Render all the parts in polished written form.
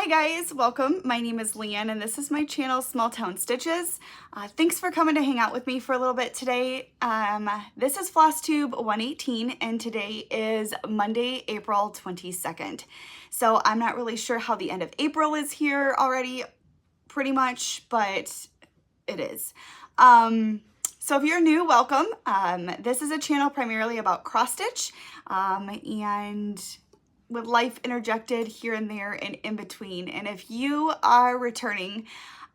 Hi guys, welcome. My name is Leann and this is my channel, Small Town Stitches. Thanks for coming to hang out with me for a little bit today. This is Flosstube 118 and today is Monday, April 22nd. So I'm not really sure how the end of April is here already, pretty much, but it is. So if you're new, welcome. This is a channel primarily about cross stitch and with life interjected here and there and in between. And if you are returning,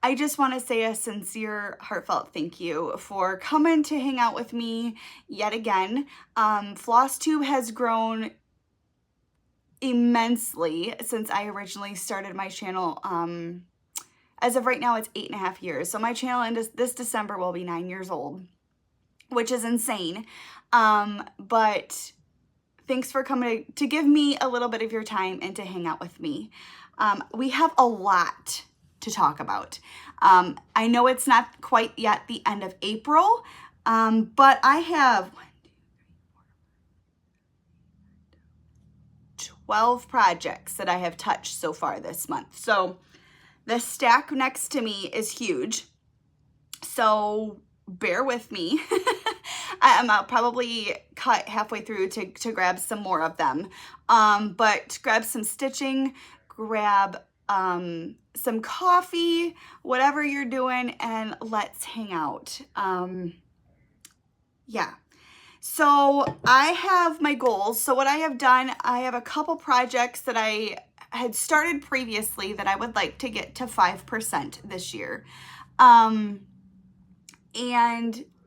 I just want to say a sincere, heartfelt thank you for coming to hang out with me yet again. Flosstube has grown immensely since I originally started my channel. As of right now, it's 8.5 years. So my channel in this December will be 9 years old, which is insane. But thanks for coming to give me a little bit of your time and to hang out with me. We have a lot to talk about. I know it's not quite yet the end of April, but I have 12 projects that I have touched so far this month. So the stack next to me is huge. So bear with me. I'll probably cut halfway through to grab some more of them. But grab some stitching, grab some coffee, whatever you're doing, and let's hang out. Yeah. So I have my goals. So what I have done, I have a couple projects that I had started previously that I would like to get to 5% this year. And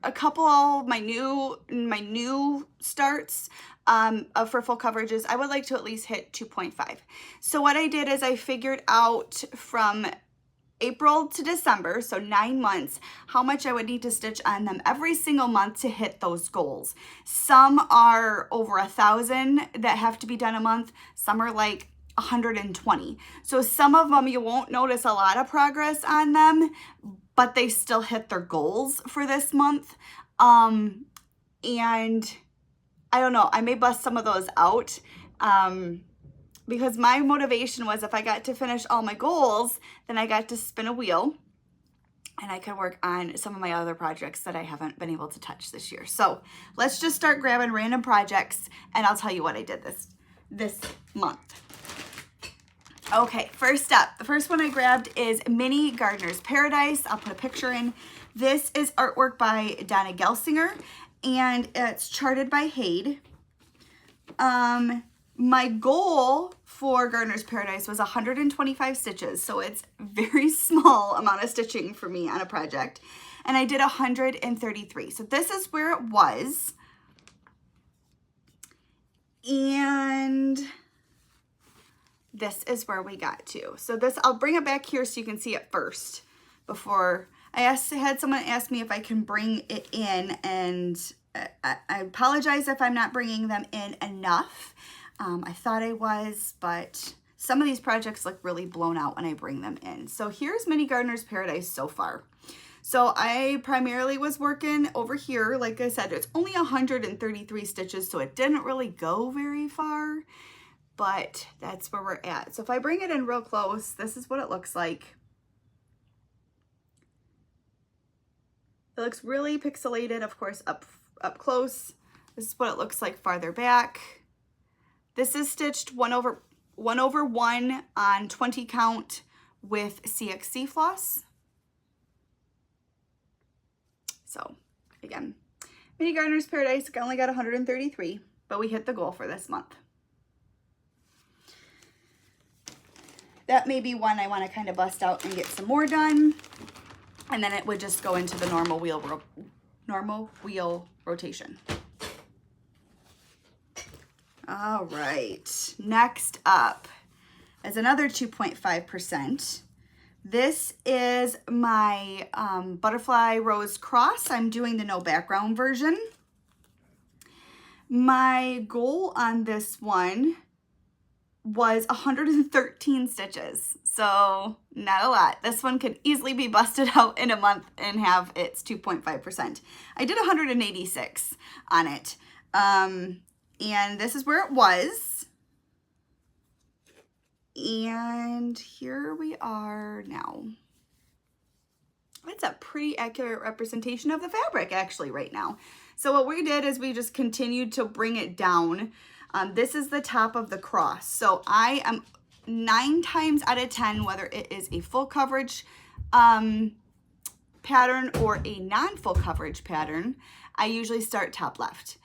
a couple of my new starts for full coverages, I would like to at least hit 2.5. So what I did is I figured out from April to December, so 9 months, how much I would need to stitch on them every single month to hit those goals. Some are over 1,000 that have to be done a month. Some are like 120. So some of them you won't notice a lot of progress on them, but they still hit their goals for this month. And I don't know, I may bust some of those out because my motivation was if I got to finish all my goals, then I got to spin a wheel and I could work on some of my other projects that I haven't been able to touch this year. So let's just start grabbing random projects and I'll tell you what I did this month. Okay, first up, the first one I grabbed is Mini Gardener's Paradise. I'll put a picture in. This is artwork by Donna Gelsinger, and it's charted by Hade. My goal for Gardener's Paradise was 125 stitches, so it's very small amount of stitching for me on a project, and I did 133. So this is where it was, and this is where we got to. So this, I'll bring it back here so you can see it first before I had someone ask me if I can bring it in, and I apologize if I'm not bringing them in enough. I thought I was, but some of these projects look really blown out when I bring them in. So here's Mini Gardener's Paradise so far. So I primarily was working over here. Like I said, it's only 133 stitches, so it didn't really go very far. But that's where we're at. So if I bring it in real close, this is what it looks like. It looks really pixelated, of course, up close. This is what it looks like farther back. This is stitched 1/1 on 20 count with CXC floss. So again, Mini Gardener's Paradise, I only got 133, but we hit the goal for this month. That may be one I want to kind of bust out and get some more done. And then it would just go into the normal wheel rotation. All right, next up is another 2.5%. This is my Butterfly Rose Cross. I'm doing the no background version. My goal on this one was 113 stitches, so not a lot. This one could easily be busted out in a month and have its 2.5%. I did 186 on it, and this is where it was. And here we are now. It's a pretty accurate representation of the fabric actually right now. So what we did is we just continued to bring it down. This is the top of the cross. So I am 9 times out of 10, whether it is a full coverage pattern or a non-full coverage pattern, I usually start top left.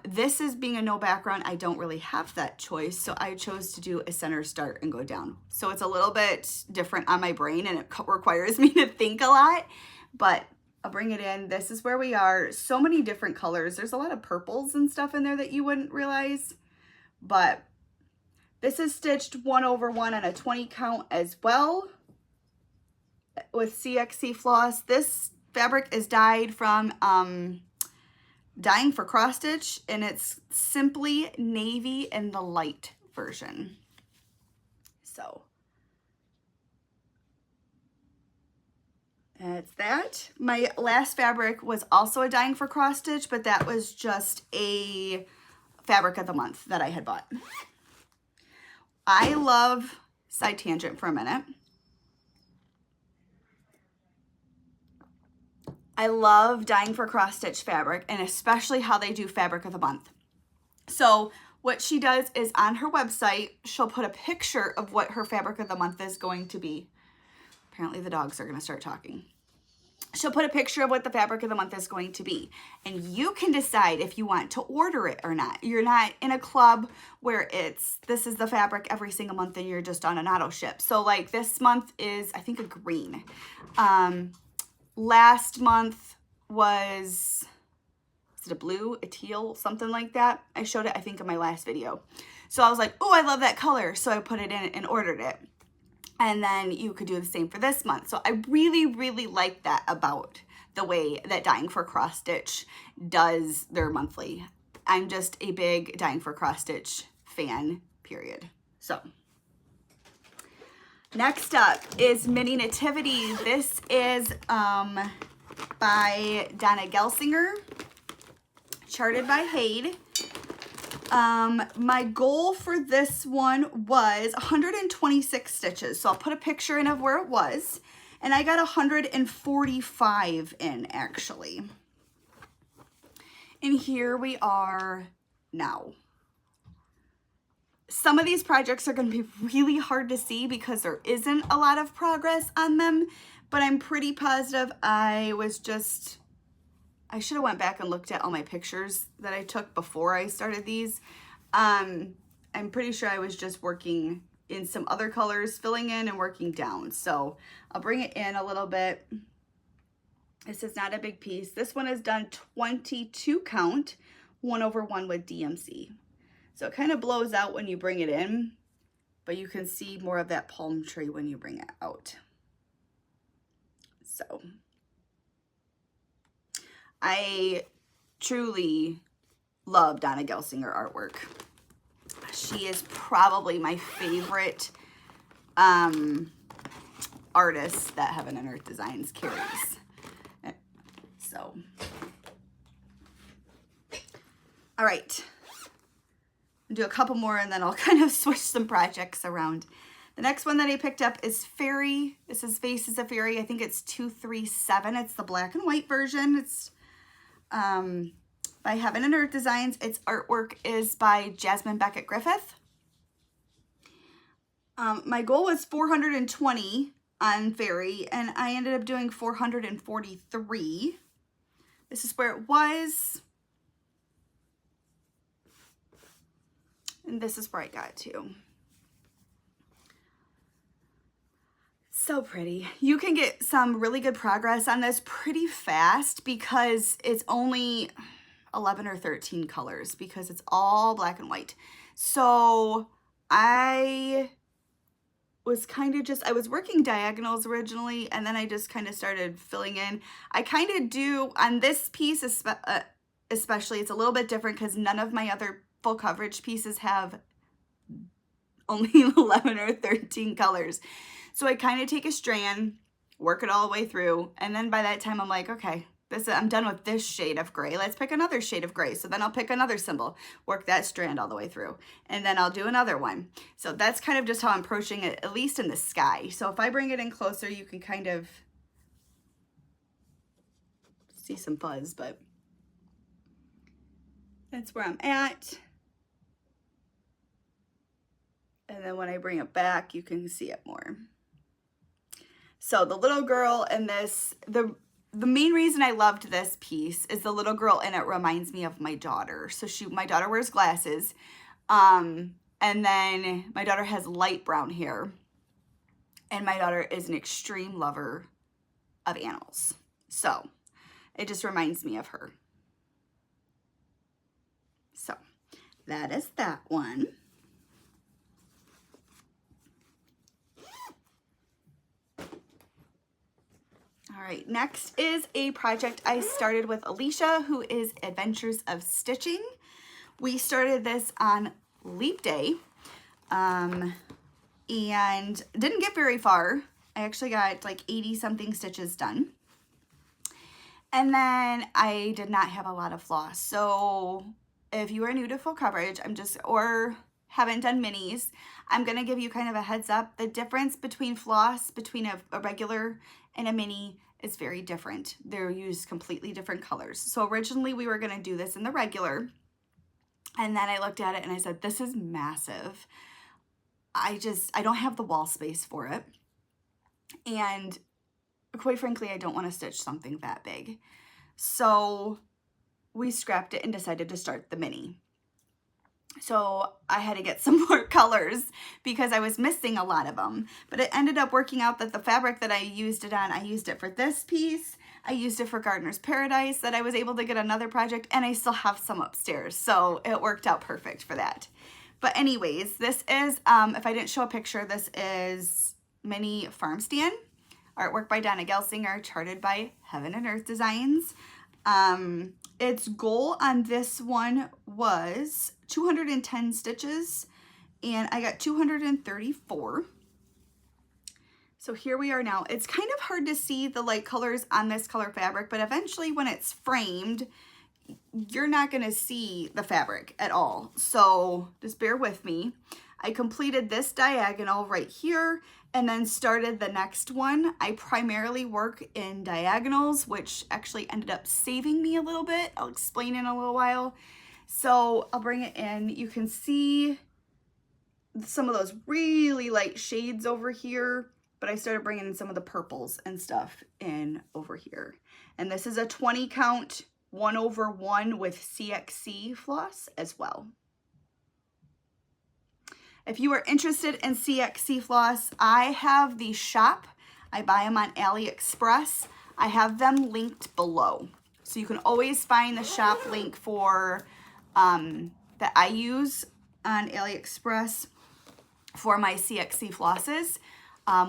This is being a no background, I don't really have that choice, so I chose to do a center start and go down. So it's a little bit different on my brain and it requires me to think a lot, but I'll bring it in. This is where we are. So many different colors. There's a lot of purples and stuff in there that you wouldn't realize, but this is stitched 1 over 1 on a 20 count as well with CXC floss. This fabric is dyed from Dyeing for Cross Stitch, and it's simply navy in the light version. So that's that. My last fabric was also a Dyeing for Cross Stitch, but that was just a fabric of the month that I had bought. I love, side tangent for a minute, I love Dyeing for Cross Stitch fabric, and especially how they do fabric of the month. So what she does is on her website, she'll put a picture of what her fabric of the month is going to be. Apparently the dogs are going to start talking. She'll put a picture of what the fabric of the month is going to be, and you can decide if you want to order it or not. You're not in a club where this is the fabric every single month and you're just on an auto ship. So like this month is, I think, a green. Last month was it a blue, a teal, something like that? I showed it, I think, in my last video. So I was like, oh, I love that color. So I put it in and ordered it. And then you could do the same for this month. So I really, really like that about the way that Dyeing for Cross Stitch does their monthly. I'm just a big Dyeing for Cross Stitch fan, period. So next up is Mini Nativity. This is by Donna Gelsinger, charted by Hayde. My goal for this one was 126 stitches. So I'll put a picture in of where it was. And I got 145 in, actually. And here we are now. Some of these projects are going to be really hard to see because there isn't a lot of progress on them, but I'm pretty positive I should have went back and looked at all my pictures that I took before I started these. I'm pretty sure I was just working in some other colors, filling in and working down. So I'll bring it in a little bit. This is not a big piece. This one is done 22 count, 1 over 1 with DMC. So it kind of blows out when you bring it in, but you can see more of that palm tree when you bring it out. So I truly love Donna Gelsinger artwork. She is probably my favorite artist that Heaven and Earth Designs carries. So, all right. I'll do a couple more and then I'll kind of switch some projects around. The next one that I picked up is Faery. This is Faces of Faery. I think it's 237. It's the black and white version. It's by Heaven and Earth Designs. Its artwork is by Jasmine Beckett Griffith. My goal was 420 on Faery, and I ended up doing 443. This is where it was. And this is where I got to. So pretty. You can get some really good progress on this pretty fast because it's only 11 or 13 colors because it's all black and white. So I was kind of I was working diagonals originally, and then I just kind of started filling in. I kind of do on this piece especially, it's a little bit different because none of my other full coverage pieces have only 11 or 13 colors. So I kind of take a strand, work it all the way through, and then by that time I'm like, okay, I'm done with this shade of gray. Let's pick another shade of gray. So then I'll pick another symbol, work that strand all the way through, and then I'll do another one. So that's kind of just how I'm approaching it, at least in the sky. So if I bring it in closer, you can kind of see some fuzz, but that's where I'm at. And then when I bring it back, you can see it more. So the little girl in this, the main reason I loved this piece is the little girl in it reminds me of my daughter. So my daughter wears glasses. And then my daughter has light brown hair. And my daughter is an extreme lover of animals. So it just reminds me of her. So that is that one. All right, next is a project I started with Alicia, who is Adventures of Stitching. We started this on Leap Day and didn't get very far. I actually got like 80 something stitches done. And then I did not have a lot of floss. So if you are new to full coverage, or haven't done minis, I'm gonna give you kind of a heads up. The difference between floss, between a regular and a mini is very different. They're used completely different colors. So originally we were gonna do this in the regular, and then I looked at it and I said, this is massive. I don't have the wall space for it. And quite frankly, I don't want to stitch something that big. So we scrapped it and decided to start the mini. So I had to get some more colors because I was missing a lot of them. But it ended up working out that the fabric that I used it on, I used it for this piece. I used it for Gardener's Paradise, that I was able to get another project, and I still have some upstairs. So it worked out perfect for that. But anyways, this is, if I didn't show a picture, this is Mini Farm Stand. Artwork by Donna Gelsinger, charted by Heaven and Earth Designs. Its goal on this one was 210 stitches, and I got 234. So here we are now. It's kind of hard to see the light colors on this color fabric, but eventually when it's framed, you're not gonna see the fabric at all. So just bear with me. I completed this diagonal right here and then started the next one. I primarily work in diagonals, which actually ended up saving me a little bit. I'll explain in a little while. So I'll bring it in. You can see some of those really light shades over here, but I started bringing in some of the purples and stuff in over here. And this is a 20 count 1/1 with CXC floss as well. If you are interested in CXC floss, I have the shop. I buy them on AliExpress. I have them linked below. So you can always find the shop link for that I use on AliExpress for my CXC flosses.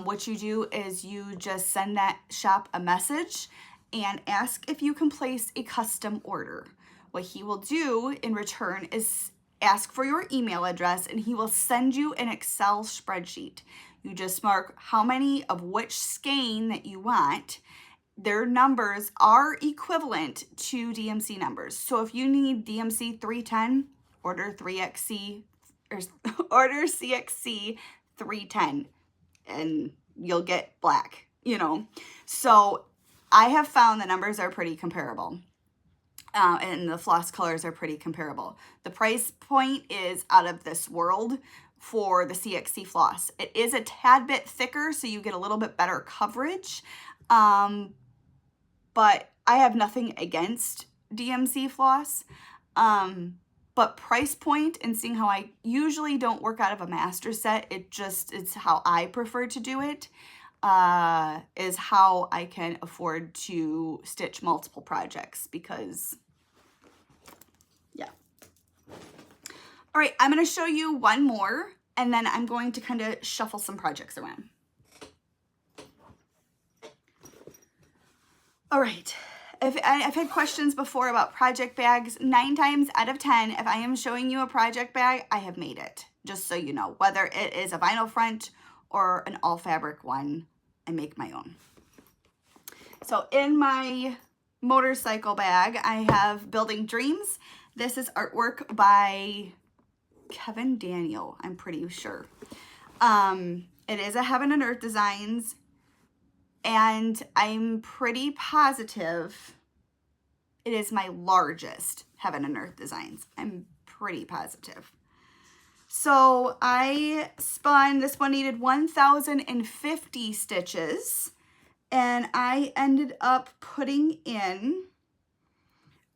What you do is you just send that shop a message and ask if you can place a custom order. What he will do in return is ask for your email address, and he will send you an Excel spreadsheet. You just mark how many of which skein that you want. Their numbers are equivalent to DMC numbers. So if you need DMC 310, order 3XC or order CXC 310 and you'll get black, you know. So I have found the numbers are pretty comparable. And the floss colors are pretty comparable. The price point is out of this world for the CXC floss. It is a tad bit thicker, so you get a little bit better coverage. But I have nothing against DMC floss. But price point and seeing how I usually don't work out of a master set, it's how I prefer to do it, is how I can afford to stitch multiple projects because, yeah. All right, I'm going to show you one more, and then I'm going to kind of shuffle some projects around. All right, I've had questions before about project bags. 9 times out of 10, if I am showing you a project bag, I have made it, just so you know. Whether it is a vinyl front or an all fabric one, I make my own. So in my motorcycle bag, I have Building Dreams. This is artwork by Kevin Daniel, I'm pretty sure. It is a Heaven and Earth Designs, and I'm pretty positive it is my largest Heaven and Earth Designs. I'm pretty positive. So I spun, this one needed 1,050 stitches, and I ended up putting in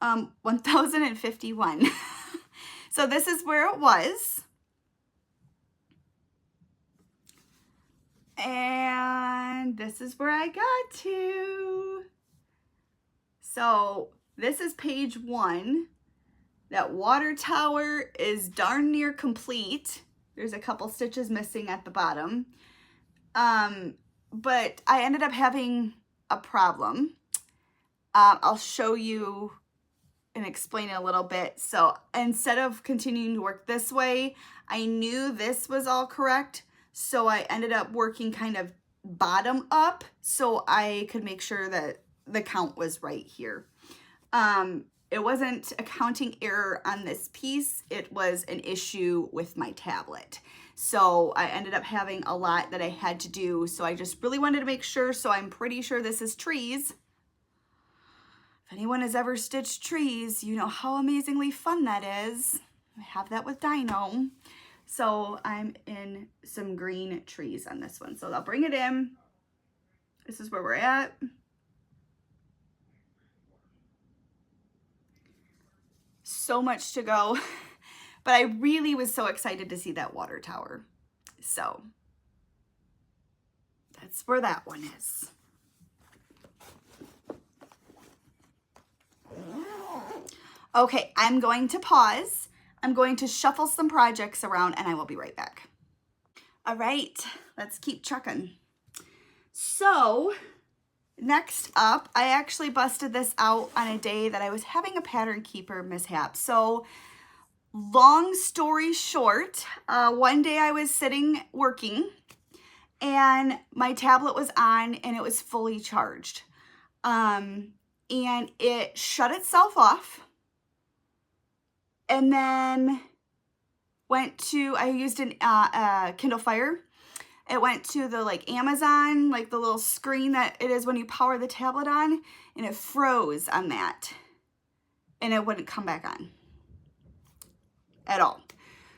1,051. So this is where it was. And this is where I got to. So this is page 1. That water tower is darn near complete. There's a couple stitches missing at the bottom. But I ended up having a problem. I'll show you and explain it a little bit. So instead of continuing to work this way, I knew this was all correct. So I ended up working kind of bottom up so I could make sure that the count was right here. It wasn't a counting error on this piece. It was an issue with my tablet. So I ended up having a lot that I had to do. So I just really wanted to make sure. So I'm pretty sure this is trees. If anyone has ever stitched trees, you know how amazingly fun that is. I have that with Dino. So I'm in some green trees on this one. So I'll bring it in. This is where we're at. So much to go, but I really was so excited to see that water tower. So that's where that one is. Okay, I'm going to pause. I'm going to shuffle some projects around and I will be right back. All right, let's keep trucking. So next up, I actually busted this out on a day that I was having a pattern keeper mishap. So long story short, one day I was sitting working and my tablet was on and it was fully charged. And it shut itself off and then went to, I used an Kindle Fire. It went to the like Amazon, like the little screen that it is when you power the tablet on, and it froze on that and it wouldn't come back on at all.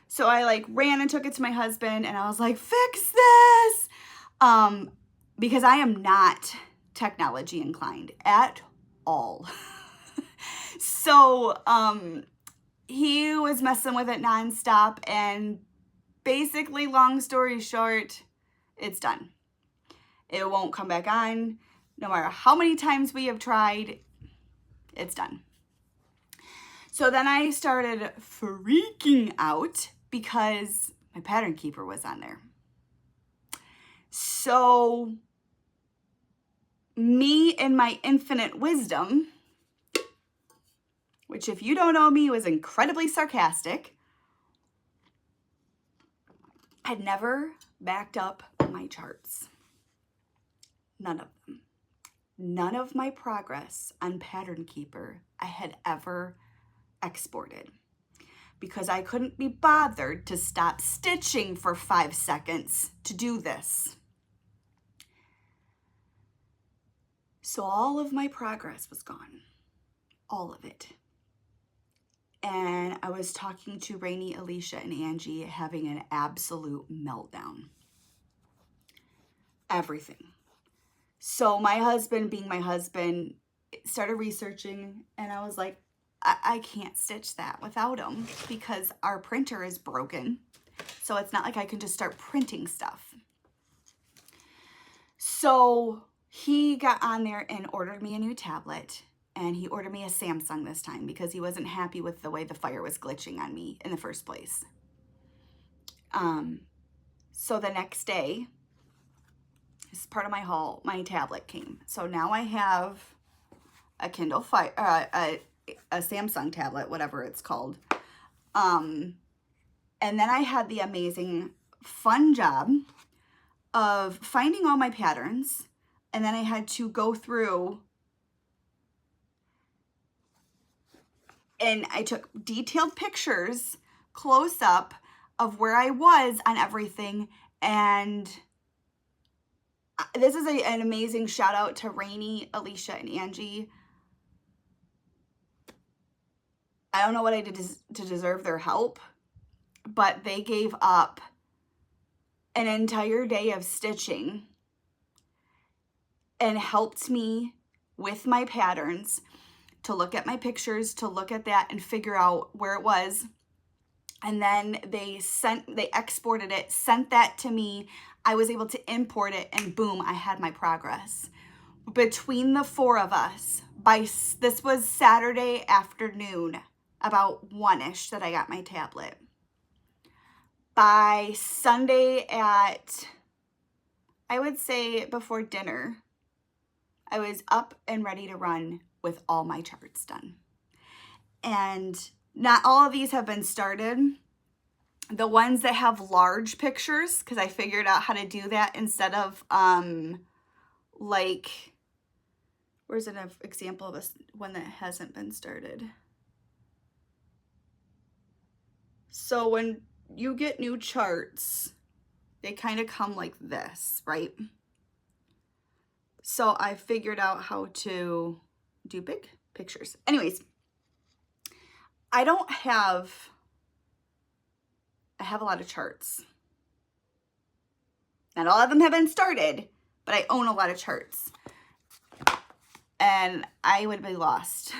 So I like ran and took it to my husband and I was like, fix this. Because I am not technology inclined at all. So, he was messing with it nonstop and basically, long story short, it's done. It won't come back on. No matter how many times we have tried, it's done. So then I started freaking out because my pattern keeper was on there. So me in my infinite wisdom, which if you don't know me was incredibly sarcastic, I'd never backed up my charts. None of them. None of my progress on Pattern Keeper I had ever exported because I couldn't be bothered to stop stitching for 5 seconds to do this. So all of my progress was gone. All of it. And I was talking to Rainey, Alicia, and Angie having an absolute meltdown. Everything. So my husband, being my husband, started researching and I was like, I can't stitch that without him because our printer is broken. So it's not like I can just start printing stuff. So he got on there and ordered me a new tablet. And he ordered me a Samsung this time because he wasn't happy with the way the Fire was glitching on me in the first place. So the next day, this is part of my haul, my tablet came. So now I have a Kindle Fire, a Samsung tablet, whatever it's called. And then I had the amazing fun job of finding all my patterns. And then I had to go through And I took detailed pictures close up of where I was on everything. And this is an amazing shout out to Rainey, Alicia, and Angie. I don't know what I did to deserve their help, but they gave up an entire day of stitching and helped me with my patterns, to look at my pictures, to look at that and figure out where it was. And then they exported it, sent that to me. I was able to import it, and boom, I had my progress. Between the four of us, this was Saturday afternoon, about 1-ish, that I got my tablet. By Sunday at, I would say before dinner, I was up and ready to run with all my charts done. And not all of these have been started. The ones that have large pictures, because I figured out how to do that instead of like, where's an example of one that hasn't been started? So when you get new charts, they kind of come like this, right? So I figured out how to do big pictures. Anyways, I have a lot of charts. Not all of them have been started, but I own a lot of charts. And I would be lost.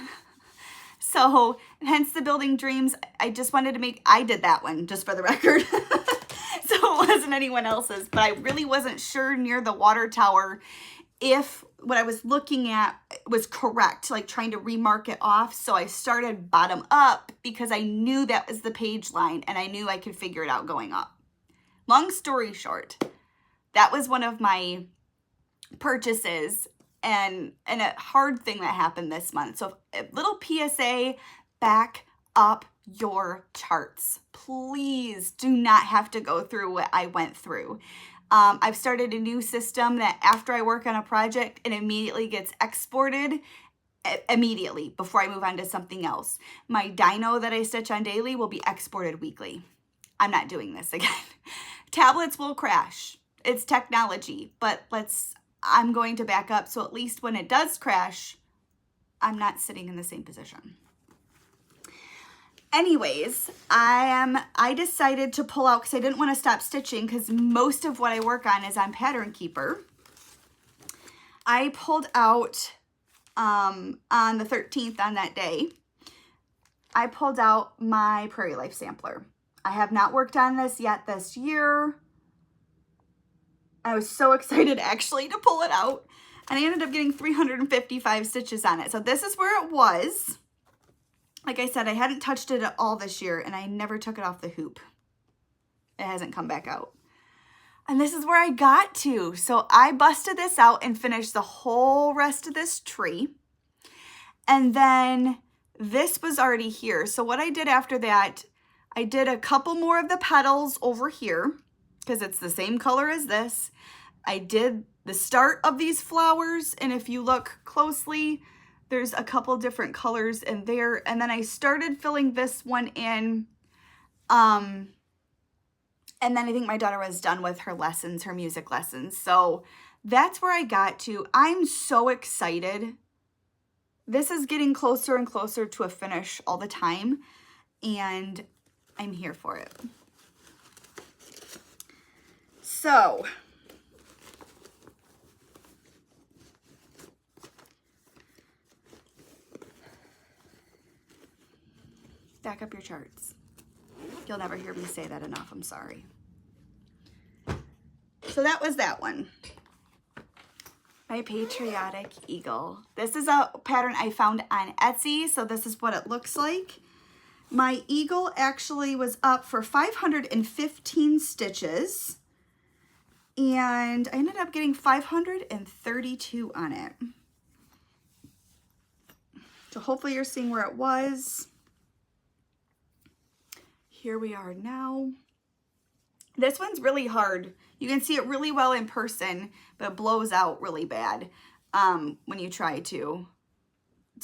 So hence the building dreams. I just wanted to I did that one, just for the record. So it wasn't anyone else's, but I really wasn't sure near the water tower if what I was looking at was correct, like trying to remark it off. So I started bottom up because I knew that was the page line and I knew I could figure it out going up. Long story short, that was one of my purchases and a hard thing that happened this month. So a little PSA, back up your charts. Please do not have to go through what I went through. I've started a new system that after I work on a project, it immediately gets exported immediately before I move on to something else. My Dino that I stitch on daily will be exported weekly. I'm not doing this again. Tablets will crash. It's technology, but I'm going to back up so at least when it does crash, I'm not sitting in the same position. Anyways, I decided to pull out because I didn't want to stop stitching because most of what I work on is on Pattern Keeper. I pulled out on the 13th, on that day, I pulled out my Prairie Life sampler. I have not worked on this yet this year. I was so excited actually to pull it out, and I ended up getting 355 stitches on it. So this is where it was. Like I said, I hadn't touched it at all this year, and I never took it off the hoop. It hasn't come back out. And this is where I got to. So I busted this out and finished the whole rest of this tree. And then this was already here. So what I did after that, I did a couple more of the petals over here because it's the same color as this. I did the start of these flowers, and if you look closely, there's a couple different colors in there. And then I started filling this one in. And then I think my daughter was done with her lessons, her music lessons. So that's where I got to. I'm so excited. This is getting closer and closer to a finish all the time, and I'm here for it. So back up your charts. You'll never hear me say that enough. I'm sorry. So that was that one. My Patriotic Eagle. This is a pattern I found on Etsy, so this is what it looks like. My eagle actually was up for 515 stitches, and I ended up getting 532 on it. So hopefully you're seeing where it was. Here we are now. This one's really hard. You can see it really well in person, but it blows out really bad when you try to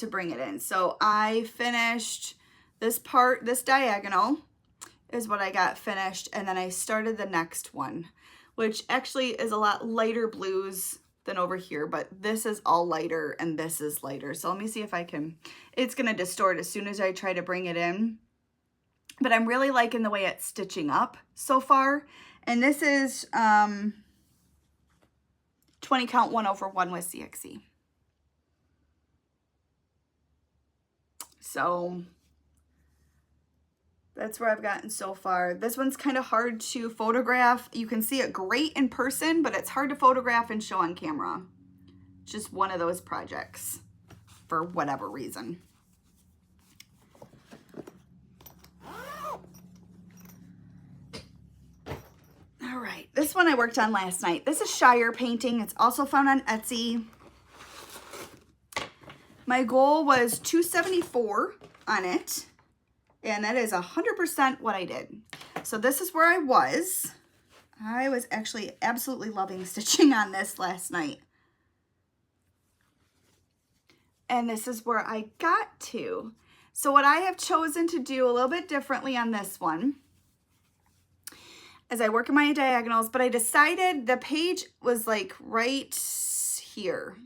bring it in. So I finished this part, this diagonal is what I got finished, and then I started the next one, which actually is a lot lighter blues than over here, but this is all lighter and this is lighter. So let me see if I can, it's gonna distort as soon as I try to bring it in. But I'm really liking the way it's stitching up so far. And this is 20 count 1/1 with CXC. So that's where I've gotten so far. This one's kind of hard to photograph. You can see it great in person, but it's hard to photograph and show on camera. It's just one of those projects for whatever reason. All right, this one I worked on last night. This is Shire Painting. It's also found on Etsy. My goal was 274 on it. And that is 100% what I did. So this is where I was. I was actually absolutely loving stitching on this last night. And this is where I got to. So what I have chosen to do a little bit differently on this one is I work in my diagonals, but I decided the page was like right here.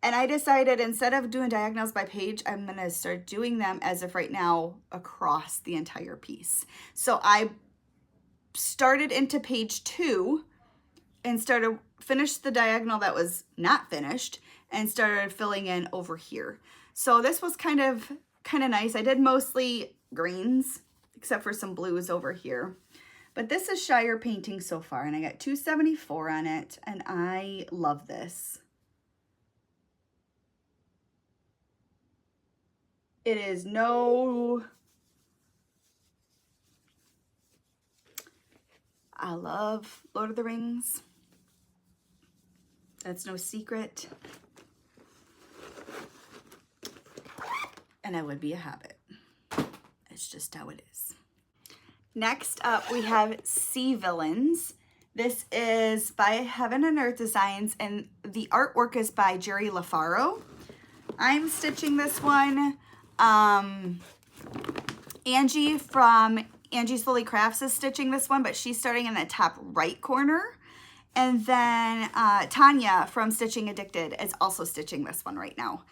And I decided instead of doing diagonals by page, I'm gonna start doing them as of right now across the entire piece. So I started into page 2 and finished the diagonal that was not finished and started filling in over here. So this was kind of nice. I did mostly greens except for some blues over here. But this is Shire Painting so far, and I got 274 on it, and I love this. It is no, I love Lord of the Rings. That's no secret. And I would be a hobbit. It's just how it is. Next up, we have Seavilians. This is by Heaven and Earth Designs, and the artwork is by Jerry LaFaro. I'm stitching this one. Angie from Angie Slowly Crafts is stitching this one, but she's starting in the top right corner. And then Tanya from Stitching Addicted is also stitching this one right now.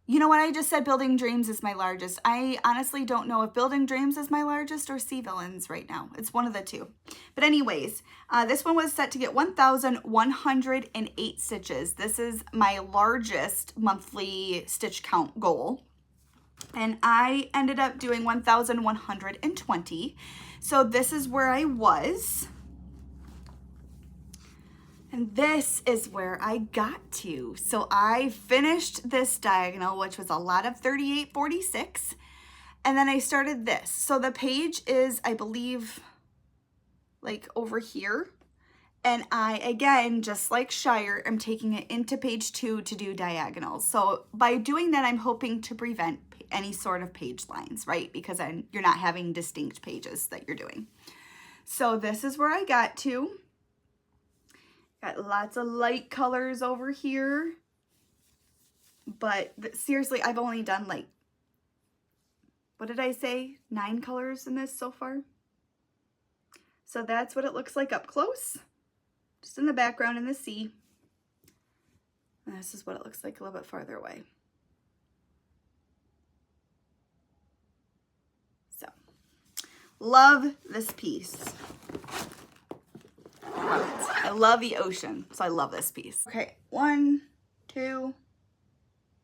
You know what? I just said Building Dreams is my largest. I honestly don't know if Building Dreams is my largest or Seavilians right now. It's one of the two. But anyways, this one was set to get 1,108 stitches. This is my largest monthly stitch count goal. And I ended up doing 1,120. So this is where I was. And this is where I got to. So I finished this diagonal, which was a lot of 3846. And then I started this. So the page is, I believe, like over here. And I, again, just like Shire, am taking it into page 2 to do diagonals. So by doing that, I'm hoping to prevent any sort of page lines, right? Because you're not having distinct pages that you're doing. So this is where I got to. Got lots of light colors over here. But seriously, I've only done like, what did I say? 9 colors in this so far. So that's what it looks like up close. Just in the background in the sea. And this is what it looks like a little bit farther away. So, love this piece. Love it. I love the ocean, so I love this piece. Okay, 1, 2,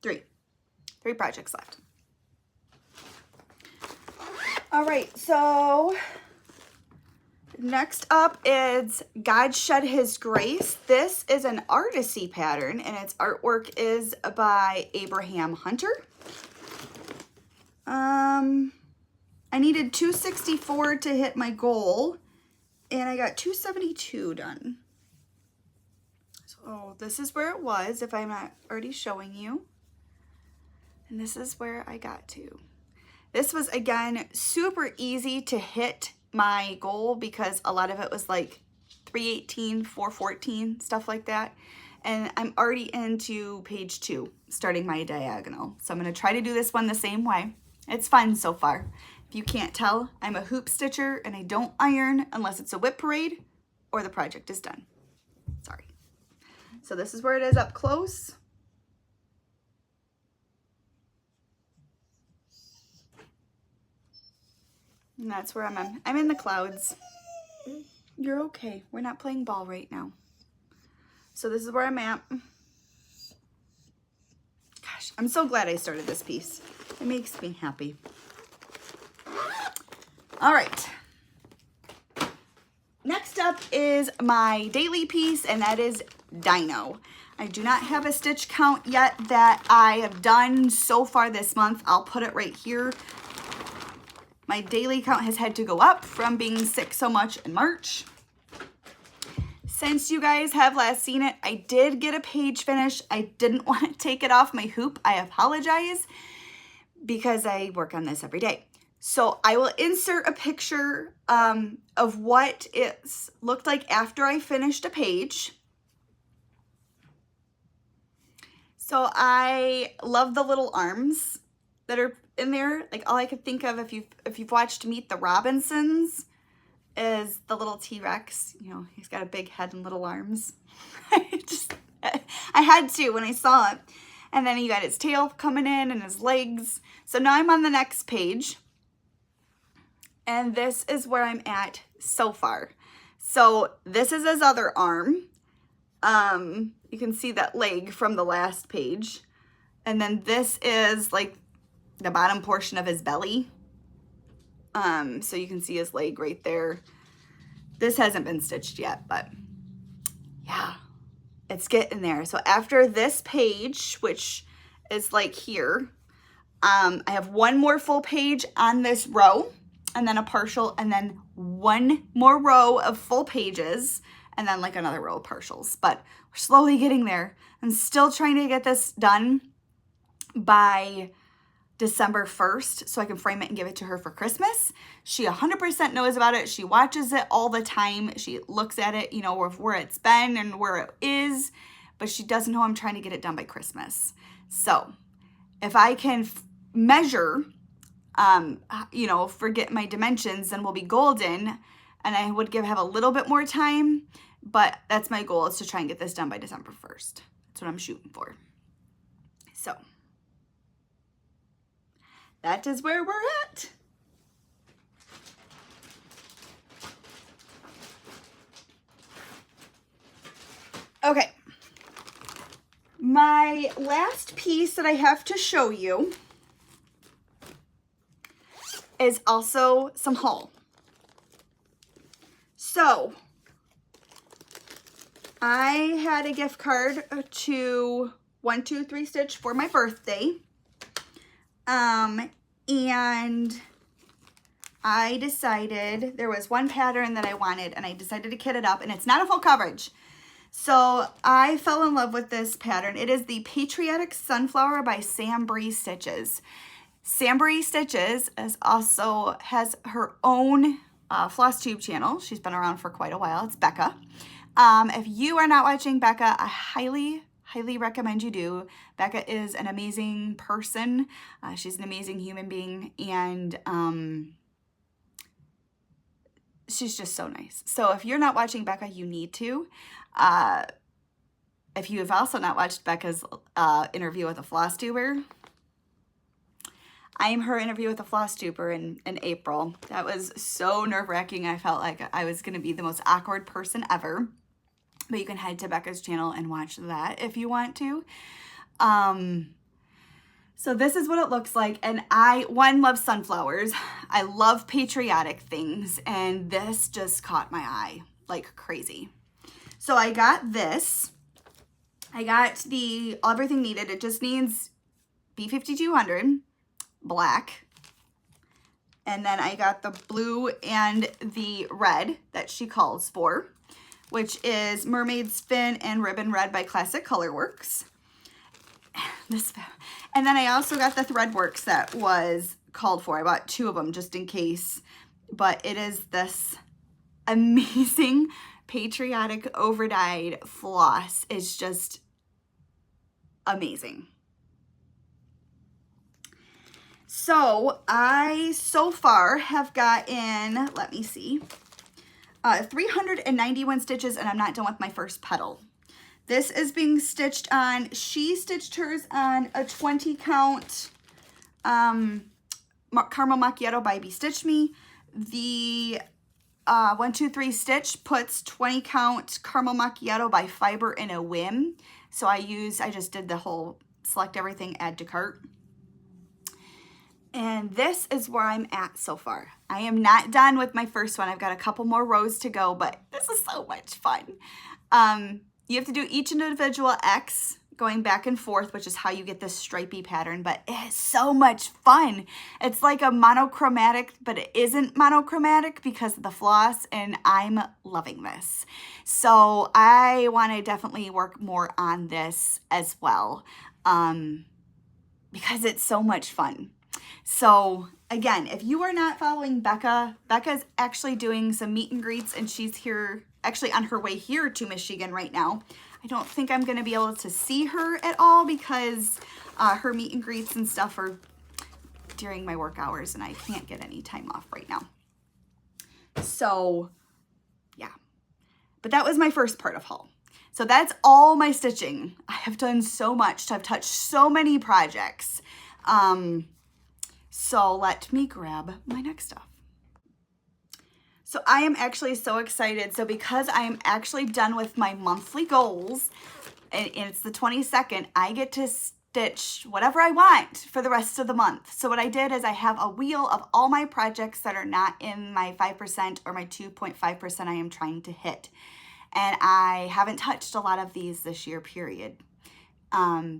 3. 3 projects left. All right, so next up is God Shed His Grace. This is an Artecy pattern, and its artwork is by Abraham Hunter. I needed 264 to hit my goal, and I got 272 done. So this is where it was, if I'm not already showing you. And this is where I got to. This was, again, super easy to hit my goal because a lot of it was like 318, 414, stuff like that. And I'm already into page 2, starting my diagonal. So I'm going to try to do this one the same way. It's fun so far. If you can't tell, I'm a hoop stitcher and I don't iron unless it's a whip parade or the project is done. Sorry. So this is where it is up close. And that's where I'm in the clouds. You're okay. We're not playing ball right now. So this is where I'm at. Gosh, I'm so glad I started this piece. It makes me happy. All right. Next up is my daily piece, and that is Dino. I do not have a stitch count yet that I have done so far this month. I'll put it right here. My daily count has had to go up from being sick so much in March. Since you guys have last seen it, I did get a page finished. I didn't want to take it off my hoop. I apologize because I work on this every day. So I will insert a picture of what it looked like after I finished a page. So I love the little arms that are in there. Like all I could think of if you've watched Meet the Robinsons is the little T-Rex. You know, he's got a big head and little arms. I had to when I saw it. And then he got his tail coming in and his legs. So now I'm on the next page. And this is where I'm at so far. So this is his other arm. You can see that leg from the last page. And then this is like the bottom portion of his belly. So you can see his leg right there. This hasn't been stitched yet, but yeah, it's getting there. So after this page, which is like here, I have one more full page on this row, and then a partial, and then one more row of full pages, and then like another row of partials. But we're slowly getting there. I'm still trying to get this done by December 1st so I can frame it and give it to her for Christmas. She 100% knows about it. She watches it all the time. She looks at it, you know, where it's been and where it is, but she doesn't know I'm trying to get it done by Christmas. So if I can measure, you know, forget my dimensions, then we'll be golden. And I would have a little bit more time, but that's my goal, is to try and get this done by December 1st. That's what I'm shooting for. So that is where we're at. Okay. My last piece that I have to show you is also some haul. So I had a gift card to 123 Stitch for my birthday. And I decided there was one pattern that I wanted, and I decided to kit it up, and it's not a full coverage. So I fell in love with this pattern. It is the Patriotic Sunflower by Sambrie Stitches. Sambrie Stitches has her own Flosstube channel. She's been around for quite a while. It's Becca. If you are not watching Becca, I highly recommend you do. Becca is an amazing person. She's an amazing human being, and she's just so nice. So if you're not watching Becca, you need to. If you have also not watched Becca's interview with a Flosstuber, I am her interview with a Flosstuber in April. That was so nerve-wracking. I felt like I was going to be the most awkward person ever. But you can head to Becca's channel and watch that if you want to. So this is what it looks like. And I love sunflowers. I love patriotic things. And this just caught my eye like crazy. So I got this. I got the everything needed. It just needs B5200, black. And then I got the blue and the red that she calls for, which is Mermaid's Fin and Ribbon Red by Classic Colorworks. And then I also got the Threadworks that was called for. I bought 2 of them just in case. But it is this amazing patriotic overdyed floss. It's just amazing. So I so far have gotten, let me see, 391 stitches, and I'm not done with my first petal. This is being stitched on, she stitched hers on a 20 count Caramel Macchiato by Stitch Me. The 1, 2, 3 stitch puts 20 count Caramel Macchiato by Fiber in a Whim. So I just did the whole select everything, add to cart. And this is where I'm at so far. I am not done with my first one. I've got a couple more rows to go, but this is so much fun. You have to do each individual X going back and forth, which is how you get this stripy pattern, but it is so much fun. It's like a monochromatic, but it isn't monochromatic because of the floss, and I'm loving this. So I want to definitely work more on this as well, because it's so much fun. So again, if you are not following Becca, Becca's actually doing some meet and greets, and she's here, actually on her way here to Michigan right now. I don't think I'm going to be able to see her at all because her meet and greets and stuff are during my work hours, and I can't get any time off right now. So yeah, but that was my first part of haul. So that's all my stitching. I have done so much. I've touched so many projects. So let me grab my next stuff. So I am actually so excited. So because I am actually done with my monthly goals, and it's the 22nd, I get to stitch whatever I want for the rest of the month. So what I did is I have a wheel of all my projects that are not in my 5% or my 2.5% I am trying to hit. And I haven't touched a lot of these this year, period.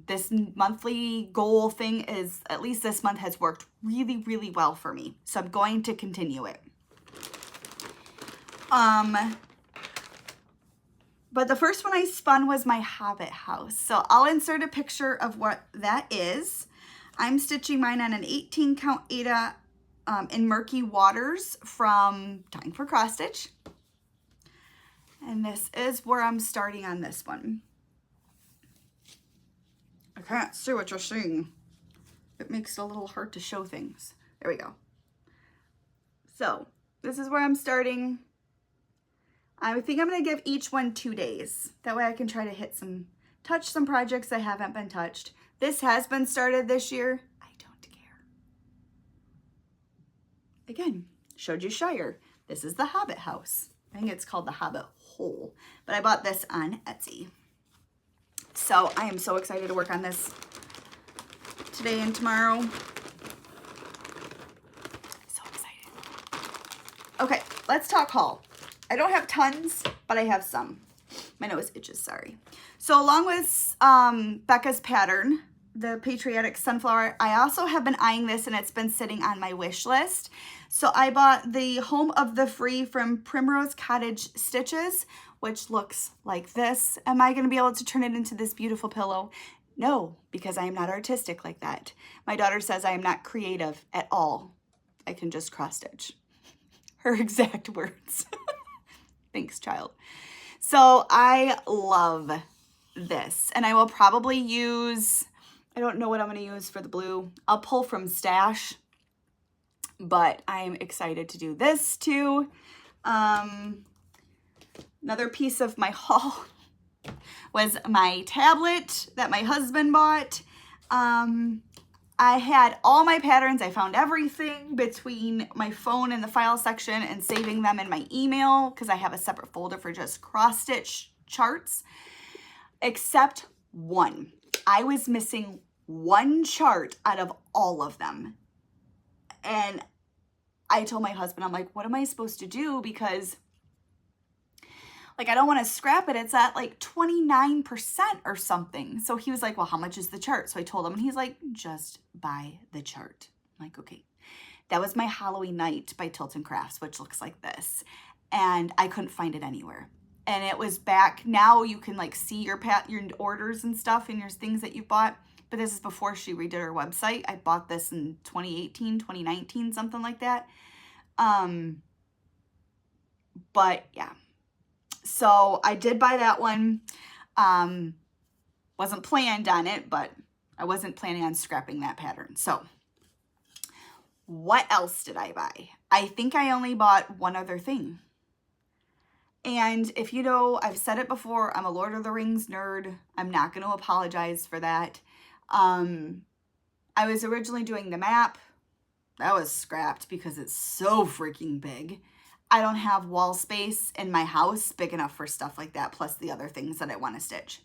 This monthly goal thing is, at least this month, has worked really, really well for me. So I'm going to continue it. But the first one I spun was my Hobbit house. So I'll insert a picture of what that is. I'm stitching mine on an 18 count Aida in Murky Waters from Dying for Cross Stitch. And this is where I'm starting on this one. I can't see what you're seeing. It makes it a little hard to show things. There we go. So this is where I'm starting. I think I'm going to give each one 2 days. That way I can try to touch some projects that haven't been touched. This has been started this year. I don't care. Again, showed you Shire. This is the Hobbit house. I think it's called the Hobbit Hole, but I bought this on Etsy. So I am so excited to work on this today and tomorrow. So excited. Okay, let's talk haul. I don't have tons, but I have some. My nose itches, sorry. So along with Becca's pattern, the Patriotic Sunflower, I also have been eyeing this, and it's been sitting on my wish list. So I bought the Home of the Free from Primrose Cottage Stitches, which looks like this. Am I going to be able to turn it into this beautiful pillow? No, because I am not artistic like that. My daughter says I am not creative at all. I can just cross stitch. Her exact words. Thanks, child. So I love this, and I will probably use, I don't know what I'm going to use for the blue. I'll pull from Stash, but I'm excited to do this too. Another piece of my haul was my tablet that my husband bought. I had all my patterns. I found everything between my phone and the file section and saving them in my email because I have a separate folder for just cross stitch charts, except one. I was missing one chart out of all of them. And I told my husband, I'm like, what am I supposed to do? Because like, I don't want to scrap it. It's at like 29% or something. So he was like, well, how much is the chart? So I told him, and he's like, just buy the chart. I'm like, okay. That was my Halloween Night by Tilton Crafts, which looks like this. And I couldn't find it anywhere. And it was back. Now you can like see your orders and stuff and your things that you bought. But this is before she redid her website. I bought this in 2018, 2019, something like that. But yeah. So I did buy that one. Wasn't planned on it, but I wasn't planning on scrapping that pattern. So What else did I buy? I think I only bought one other thing. And if you know, I've said it before, I'm a Lord of the Rings nerd. I'm not going to apologize for that. I was originally doing the map. That was scrapped because it's so freaking big. I don't have wall space in my house big enough for stuff like that, plus the other things that I want to stitch.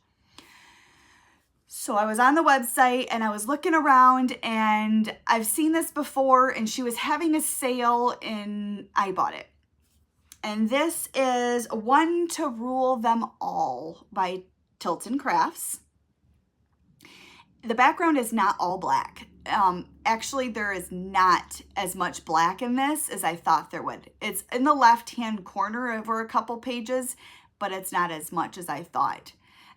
So I was on the website and I was looking around, and I've seen this before, and she was having a sale and I bought it. And this is One to Rule Them All by Tilton Crafts. The background is not all black. Actually, there is not as much black in this as I thought there would. It's in the left-hand corner over a couple pages, but it's not as much as I thought.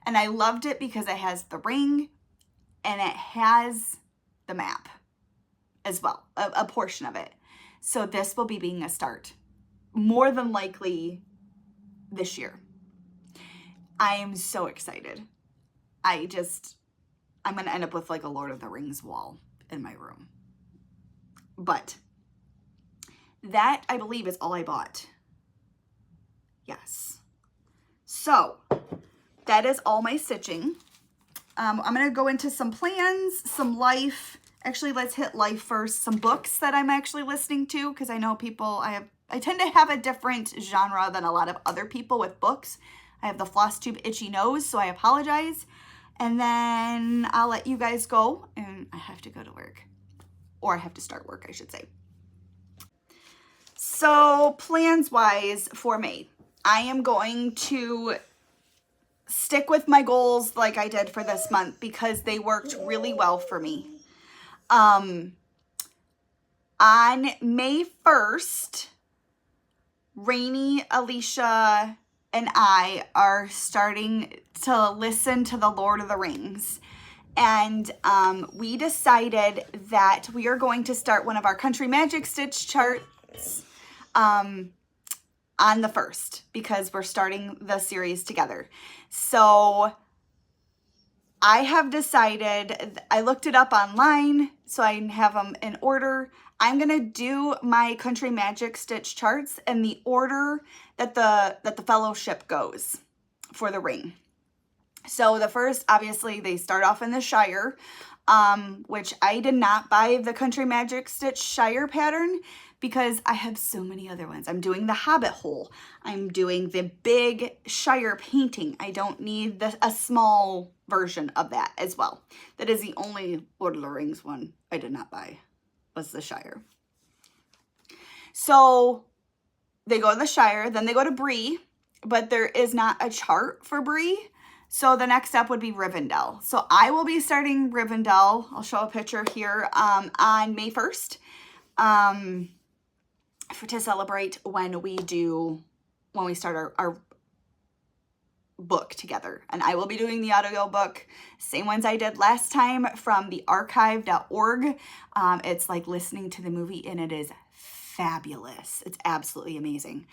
And I loved it because it has the ring and it has the map as well, a portion of it. So this will be being a start, more than likely this year. I am so excited. I'm going to end up with like a Lord of the Rings wall in my room. But that, I believe, is all I bought. Yes. So that is all my stitching. I'm going to go into some plans, some life. Actually, let's hit life first. Some books that I'm actually listening to, because I know people, I tend to have a different genre than a lot of other people with books. I have the Flosstube itchy nose, so I apologize. And then I'll let you guys go, and I have to go to work. Or I have to start work, I should say. So plans-wise for May, I am going to stick with my goals like I did for this month because they worked really well for me. On May 1st, Rainy, Alicia, and I are starting to listen to the Lord of the Rings. And we decided that we are going to start one of our Country Magic Stitch charts on the 1st because we're starting the series together. So I have decided, I looked it up online so I have them in order. I'm going to do my Country Magic Stitch charts in the order that the fellowship goes for the ring. So the first, obviously, they start off in the Shire, which I did not buy the Country Magic Stitch Shire pattern because I have so many other ones. I'm doing the Hobbit hole. I'm doing the big Shire painting. I don't need a small version of that as well. That is the only Lord of the Rings one I did not buy, was the Shire. So they go to the Shire, then they go to Bree, but there is not a chart for Bree. So the next step would be Rivendell. So I will be starting Rivendell. I'll show a picture here on May 1st to celebrate when we start our book together. And I will be doing the audio book, same ones I did last time from the archive.org. It's like listening to the movie and it is fabulous. It's absolutely amazing.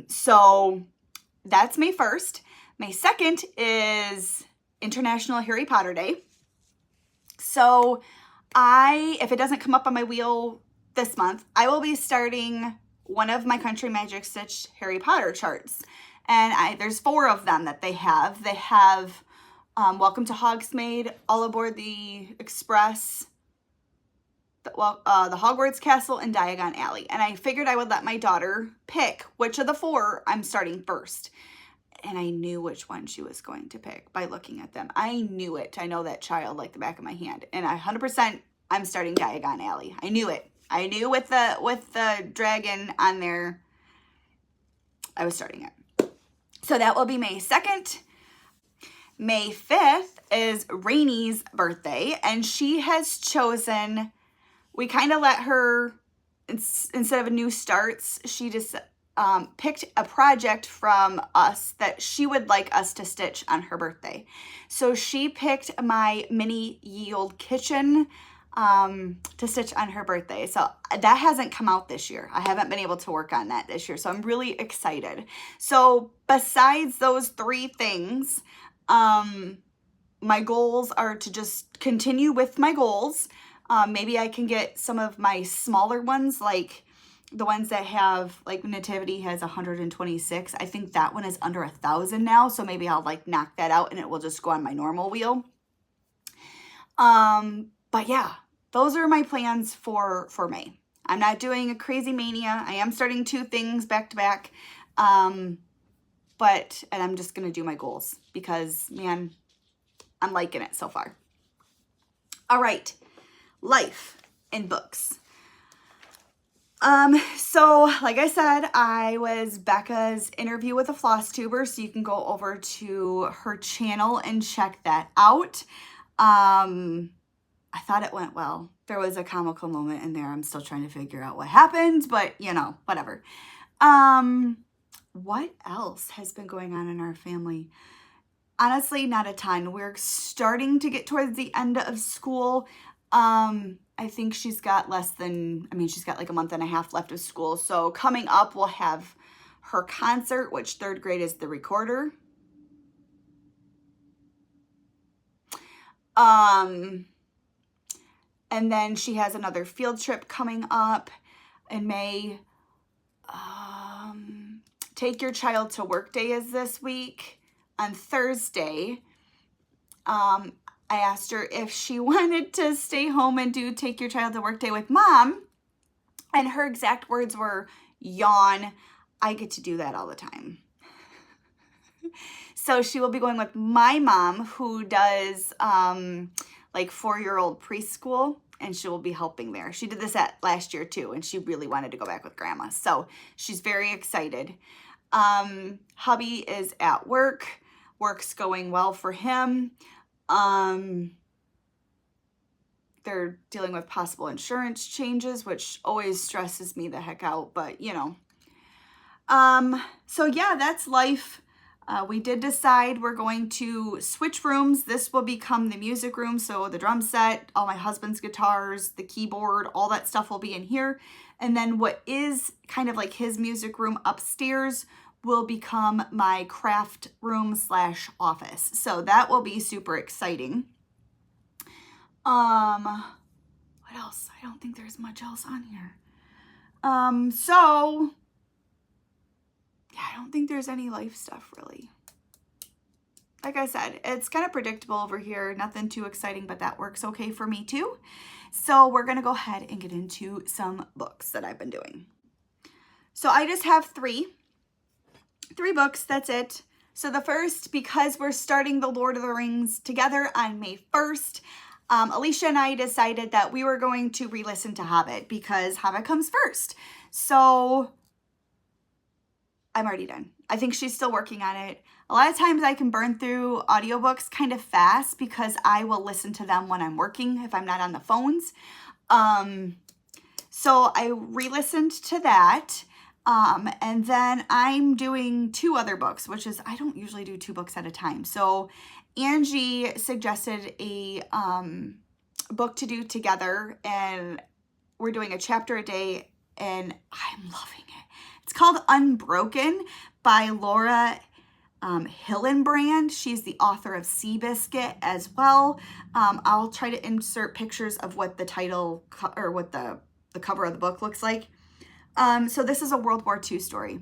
So that's May 1st. May 2nd is International Harry Potter Day. So if it doesn't come up on my wheel this month, I will be starting one of my Country Magic Stitch Harry Potter charts. And there's 4 of them that they have. They have Welcome to Hogsmeade, All Aboard the Express, the Hogwarts Castle, and Diagon Alley. And I figured I would let my daughter pick which of the 4 I'm starting first. And I knew which one she was going to pick by looking at them. I knew it. I know that child like the back of my hand. And 100% I'm starting Diagon Alley. I knew it. I knew with the dragon on there, I was starting it. So that will be May 2nd. May 5th is Rainy's birthday. And she has chosen, we kind of let her, instead of a new starts, she just picked a project from us that she would like us to stitch on her birthday. So she picked my mini yield kitchen to stitch on her birthday. So that hasn't come out this year. I haven't been able to work on that this year. So I'm really excited. So besides those 3 things, my goals are to just continue with my goals. Maybe I can get some of my smaller ones, like the ones that have, like Nativity has 126. I think that one is under 1,000 now. So maybe I'll like knock that out and it will just go on my normal wheel. But yeah, those are my plans for May. I'm not doing a crazy mania. I am starting 2 things back to back. And I'm just going to do my goals because, man, I'm liking it so far. All right. Life in books. So like I said, I was Becca's interview with a Flosstuber, so you can go over to her channel and check that out. I thought it went well. There was a comical moment in there. I'm still trying to figure out what happened, but you know, whatever. What else has been going on in our family? Honestly, not a ton. We're starting to get towards the end of school. I think she's got she's got like a month and a half left of school. So coming up, we'll have her concert, which 3rd grade is the recorder. And then she has another field trip coming up in May. Take Your Child to Work Day is this week on Thursday. I asked her if she wanted to stay home and do Take Your Child to Work Day with Mom. And her exact words were, yawn. I get to do that all the time. So she will be going with my mom, who does like 4-year-old preschool, and she will be helping there. She did this last year too, and she really wanted to go back with Grandma. So she's very excited. Hubby is at work. Work's going well for him. They're dealing with possible insurance changes, which always stresses me the heck out, but you know. So yeah, that's life. We did decide we're going to switch rooms. This will become the music room. So the drum set, all my husband's guitars, the keyboard, all that stuff will be in here. And then what is kind of like his music room upstairs will become my craft room / office. So that will be super exciting. What else? I don't think there's much else on here. So yeah, I don't think there's any life stuff really. Like I said, it's kind of predictable over here. Nothing too exciting, but that works okay for me too. So we're going to go ahead and get into some books that I've been doing. So I just have three books. That's it. So the first, because we're starting the Lord of the Rings together on May 1st, Alicia and I decided that we were going to re-listen to Hobbit because Hobbit comes first. So I'm already done. I think she's still working on it. A lot of times I can burn through audiobooks kind of fast because I will listen to them when I'm working if I'm not on the phones. So I re-listened to that. And then I'm doing 2 other books, which is, I don't usually do 2 books at a time. So Angie suggested a book to do together, and we're doing a chapter a day, and I'm loving it. It's called Unbroken by Laura Hillenbrand. She's the author of Seabiscuit as well. I'll try to insert pictures of what the title or what the cover of the book looks like. So this is a World War II story,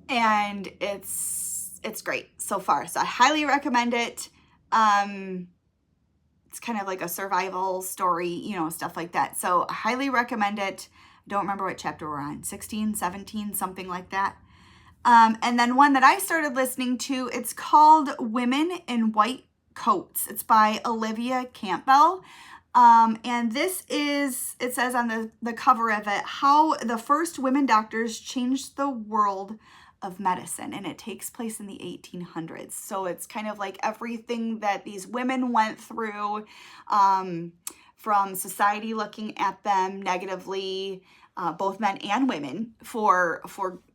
and it's great so far. So I highly recommend it. It's kind of like a survival story, you know, stuff like that. So I highly recommend it. I don't remember what chapter we're on, 16, 17, something like that. And then one that I started listening to, it's called Women in White Coats. It's by Olivia Campbell. And this is, it says on the cover of it, how the first women doctors changed the world of medicine, and it takes place in the 1800s. So it's kind of like everything that these women went through, from society looking at them negatively, both men and women, for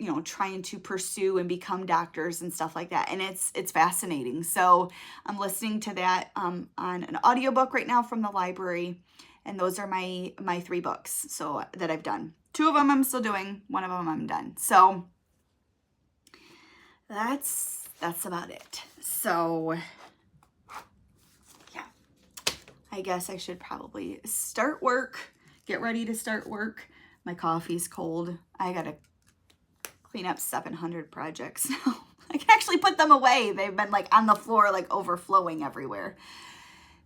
you know, trying to pursue and become doctors and stuff like that. And it's fascinating. So I'm listening to that on an audiobook right now from the library, and those are my 3 books so that I've done. 2 of them I'm still doing, 1 of them I'm done. So that's about it. So yeah, I guess I should probably start work, get ready to start work. My coffee's cold. I gotta clean up 700 projects now. I can actually put them away. They've been like on the floor, like overflowing everywhere.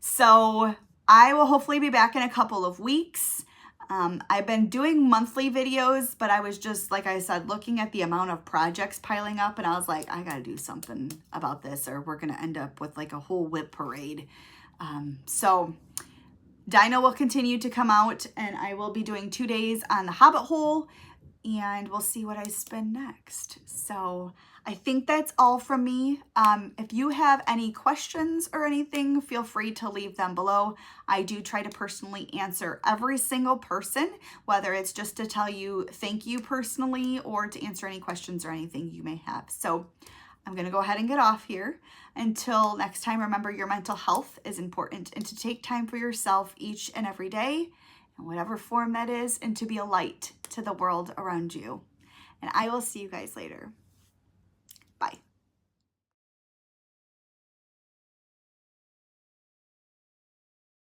So I will hopefully be back in a couple of weeks. I've been doing monthly videos, but I was just, like I said, looking at the amount of projects piling up, and I was like, I gotta do something about this, or we're gonna end up with like a whole whip parade. So Dino will continue to come out, and I will be doing 2 days on the Hobbit hole, and we'll see what I spin next. So I think that's all from me. If you have any questions or anything, feel free to leave them below. I do try to personally answer every single person, whether it's just to tell you thank you personally or to answer any questions or anything you may have. So I'm gonna go ahead and get off here. Until next time, remember your mental health is important, and to take time for yourself each and every day, in whatever form that is, and to be a light to the world around you. And I will see you guys later. Bye.